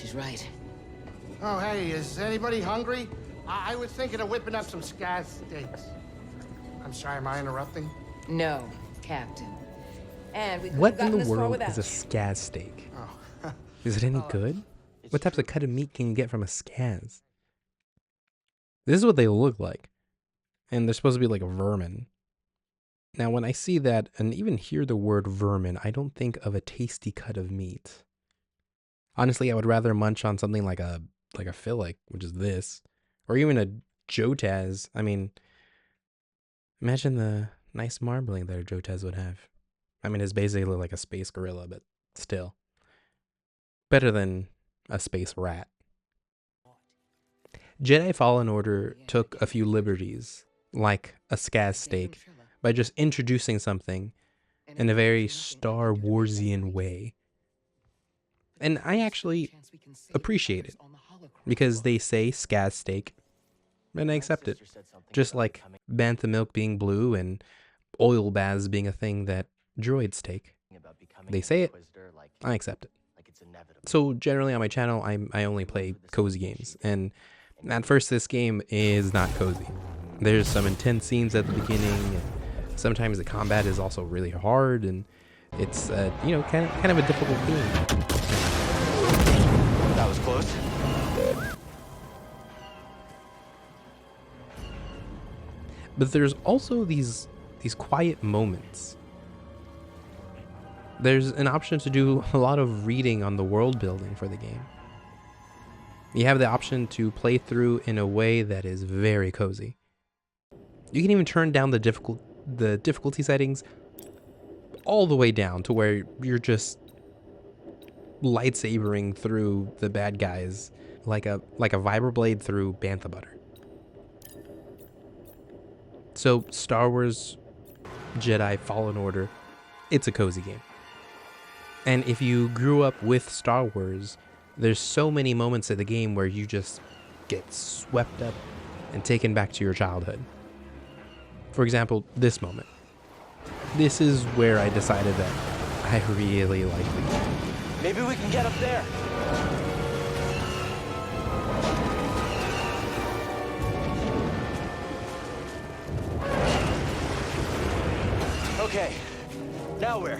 she's right. Oh, hey, is anybody hungry? I was thinking of whipping up some scaz steaks. I'm sorry, am I interrupting? No, Captain. And we could What have in gotten the this far world without is a you. scaz steak? Oh. Is it any good? What types of cut of meat can you get from a scaz? This is what they look like. And they're supposed to be like a vermin. Now, when I see that and even hear the word vermin, I don't think of a tasty cut of meat. Honestly, I would rather munch on something like a fillet, which is this, or even a jotaz. I mean, imagine the nice marbling that a jotaz would have. I mean, it's basically like a space gorilla, but still. Better than a space rat. Jedi Fallen Order took a few liberties, like a scaz steak, by just introducing something in a very Star Warsian way. And I actually appreciate it, because they say scaz steak, and I accept it. Just like bantha milk being blue and oil baths being a thing that droids take. They say it, I accept it. So generally on my channel, I only play cozy games, and at first this game is not cozy. There's some intense scenes at the beginning, and sometimes the combat is also really hard, and it's kind of a difficult game. That was close. But there's also these quiet moments. There's an option to do a lot of reading on the world building for the game. You have the option to play through in a way that is very cozy. You can even turn down the difficulty settings all the way down to where you're just lightsabering through the bad guys like a vibroblade through bantha butter. So Star Wars Jedi Fallen Order, it's a cozy game. And if you grew up with Star Wars, there's so many moments of the game where you just get swept up and taken back to your childhood. For example, this moment. This is where I decided that I really like the game. Maybe we can get up there. Okay, now where?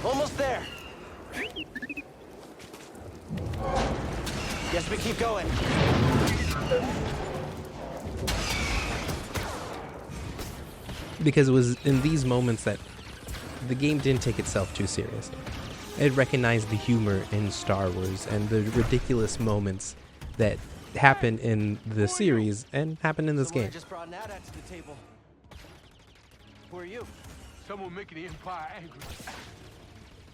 Almost there. Guess we keep going. Because it was in these moments that the game didn't take itself too seriously. It recognized the humor in Star Wars and the ridiculous moments that happen in the series and happen in this game. Just brought an AT-AT to the table. Who are you? Someone making the Empire angry.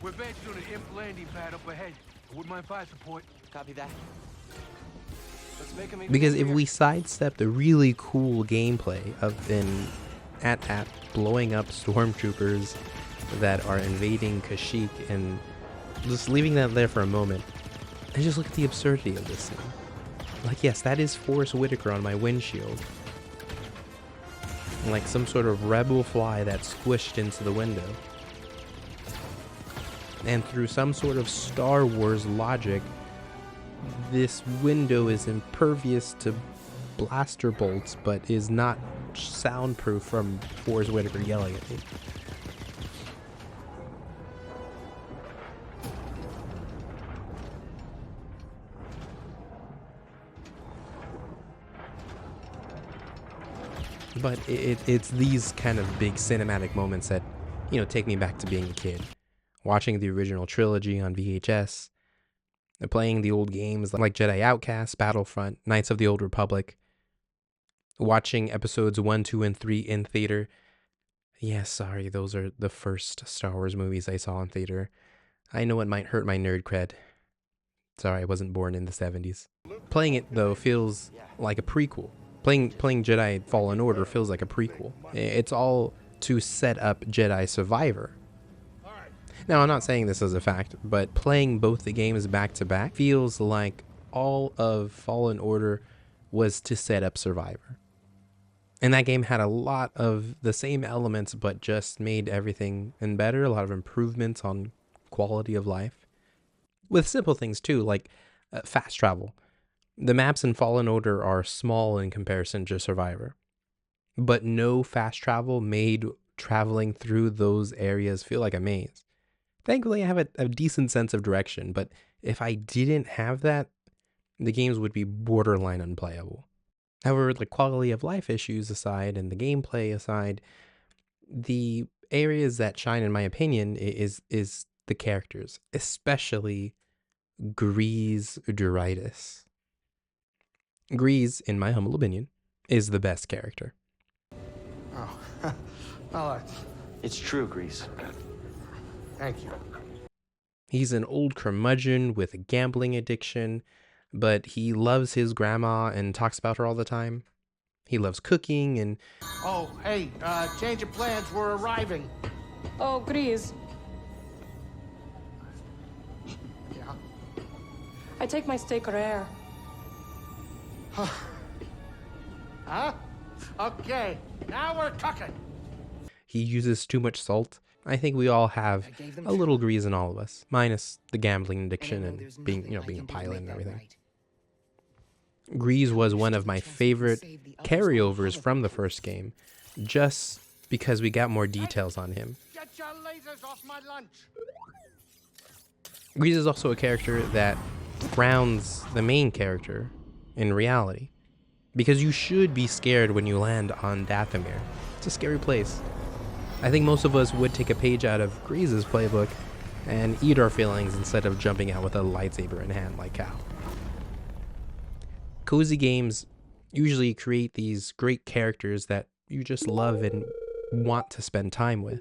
We're advancing on an imp landing pad up ahead. I wouldn't mind fire support. Copy that. Let's make them Because if we sidestep the really cool gameplay of an AT-AT blowing up stormtroopers that are invading Kashyyyk and just leaving that there for a moment, and just look at the absurdity of this scene. Like, yes, that is Forrest Whitaker on my windshield. Like some sort of rebel fly that squished into the window. And through some sort of Star Wars logic, this window is impervious to blaster bolts, but is not soundproof from Forrest Whitaker yelling at me. But it's these kind of big cinematic moments that, take me back to being a kid. Watching the original trilogy on VHS, playing the old games like Jedi Outcast, Battlefront, Knights of the Old Republic, watching episodes 1, 2, and 3 in theater. Yeah, sorry, those are the first Star Wars movies I saw in theater. I know it might hurt my nerd cred. Sorry, I wasn't born in the 70s. Playing it, though, feels like a prequel. Playing Jedi Fallen Order feels like a prequel. It's all to set up Jedi Survivor. Now, I'm not saying this as a fact, but playing both the games back to back feels like all of Fallen Order was to set up Survivor. And that game had a lot of the same elements, but just made everything better, a lot of improvements on quality of life. With simple things too, like fast travel. The maps in Fallen Order are small in comparison to Survivor, but no fast travel made traveling through those areas feel like a maze. Thankfully, I have a decent sense of direction, but if I didn't have that, the games would be borderline unplayable. However, the quality of life issues aside and the gameplay aside, the areas that shine, in my opinion, is the characters, especially Greez Dritus. Greez, in my humble opinion, is the best character. Oh, well, It's true, Greez. thank you. He's an old curmudgeon with a gambling addiction, but he loves his grandma and talks about her all the time. He loves cooking and... Oh, hey, change of plans, we're arriving. Oh, Greez. Yeah? I take my steak rare. Huh? Okay, now we're cooking. he uses too much salt. I think we all have a little Greez in all of us, minus the gambling addiction and being, being a pilot and everything. Greez was one of my favorite carryovers from the first game, just because we got more details on him. Get your lasers off my lunch. Greez is also a character that grounds the main character in reality, because you should be scared when you land on Dathomir. It's a scary place. I think most of us would take a page out of Greez's playbook and eat our feelings instead of jumping out with a lightsaber in hand like Cal. Cozy games usually create these great characters that you just love and want to spend time with.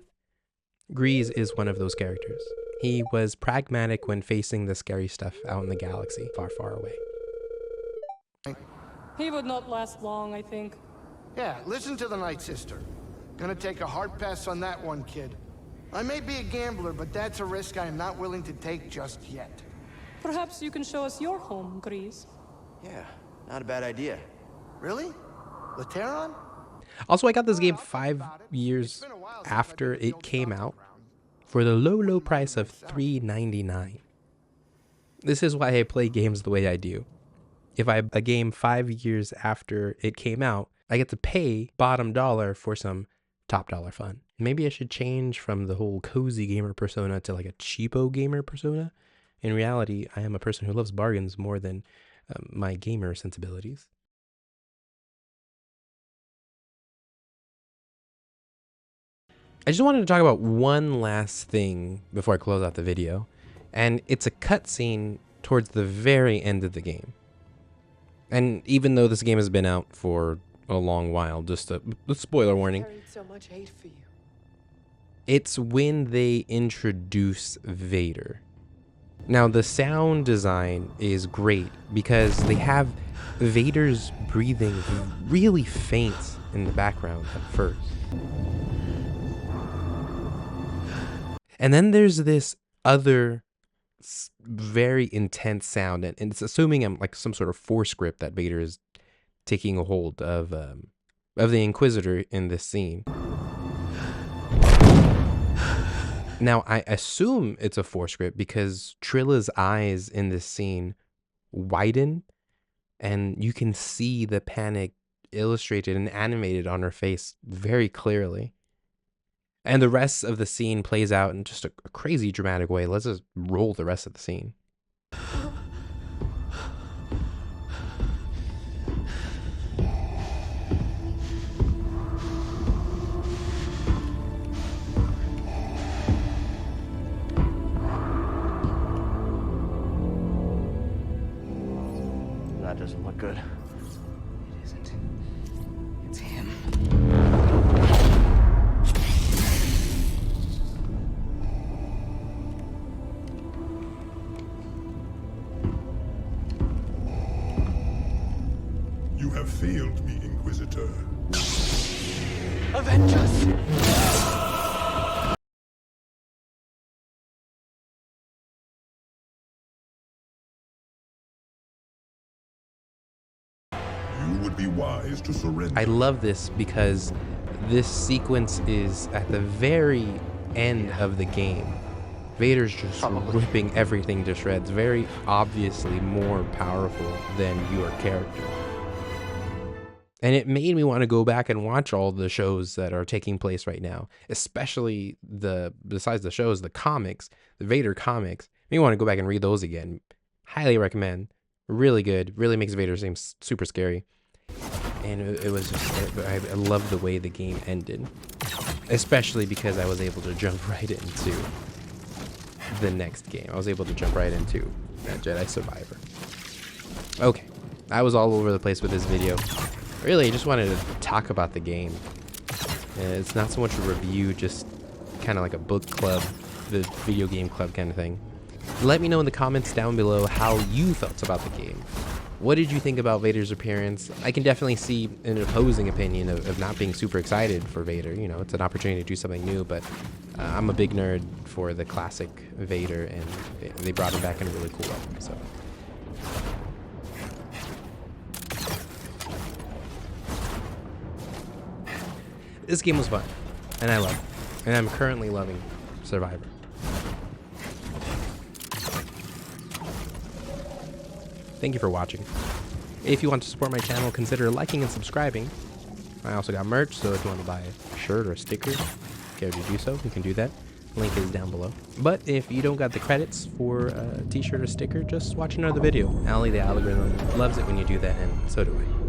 Greez is one of those characters. He was pragmatic when facing the scary stuff out in the galaxy, far, far away. He would not last long, I think. Yeah, listen to the Night Sister. Gonna take a hard pass on that one, kid. I may be a gambler, but that's a risk I am not willing to take just yet. Perhaps you can show us your home, Greez. Yeah, not a bad idea. Really? Lateron? Also, I got this game 5 years after it came out for the low, low price of $3.99. This is why I play games the way I do. If I have a game 5 years after it came out, I get to pay bottom dollar for some top dollar fun. Maybe I should change from the whole cozy gamer persona to like a cheapo gamer persona. In reality, I am a person who loves bargains more than my gamer sensibilities. I just wanted to talk about one last thing before I close out the video, and it's a cutscene towards the very end of the game. And even though this game has been out for a long while, just a spoiler warning, So much hate for you. it's when they introduce Vader. Now, the sound design is great because they have Vader's breathing really faint in the background at first. And then there's this other very intense sound, and it's assuming I'm like some sort of force grip that Vader is taking a hold of the Inquisitor in this scene. Now, I assume it's a force grip because Trilla's eyes in this scene widen, and you can see the panic illustrated and animated on her face very clearly. And the rest of the scene plays out in just a crazy dramatic way. Let's just roll the rest of the scene. not good. It isn't. It's him. You have failed me, Inquisitor. Avengers! You would be wise to surrender. I love this because this sequence is at the very end of the game. Vader's just ripping everything to shreds, very obviously more powerful than your character. And it made me want to go back and watch all the shows that are taking place right now, especially besides the shows, the comics, the Vader comics. Me want to go back and read those again. Highly recommend. Really good. Really makes Vader seem super scary. And it was just, I love the way the game ended, especially because I was able to jump right into the next game. I was able to jump right into Jedi Survivor. Okay, I was all over the place with this video. Really, I just wanted to talk about the game. It's not so much a review, just kind of like a book club, the video game club kind of thing. Let me know in the comments down below how you felt about the game. What did you think about Vader's appearance? I can definitely see an opposing opinion of not being super excited for Vader. You know, it's an opportunity to do something new, but I'm a big nerd for the classic Vader, and they brought him back in a really cool way. So. This game was fun, and I love it. And I'm currently loving Survivor. Thank you for watching. If you want to support my channel, consider liking and subscribing. I also got merch, so if you want to buy a shirt or a sticker, care to do so, you can do that. Link is down below. But if you don't got the credits for a t-shirt or sticker, just watch another video. Allie, the algorithm, loves it when you do that, and so do I.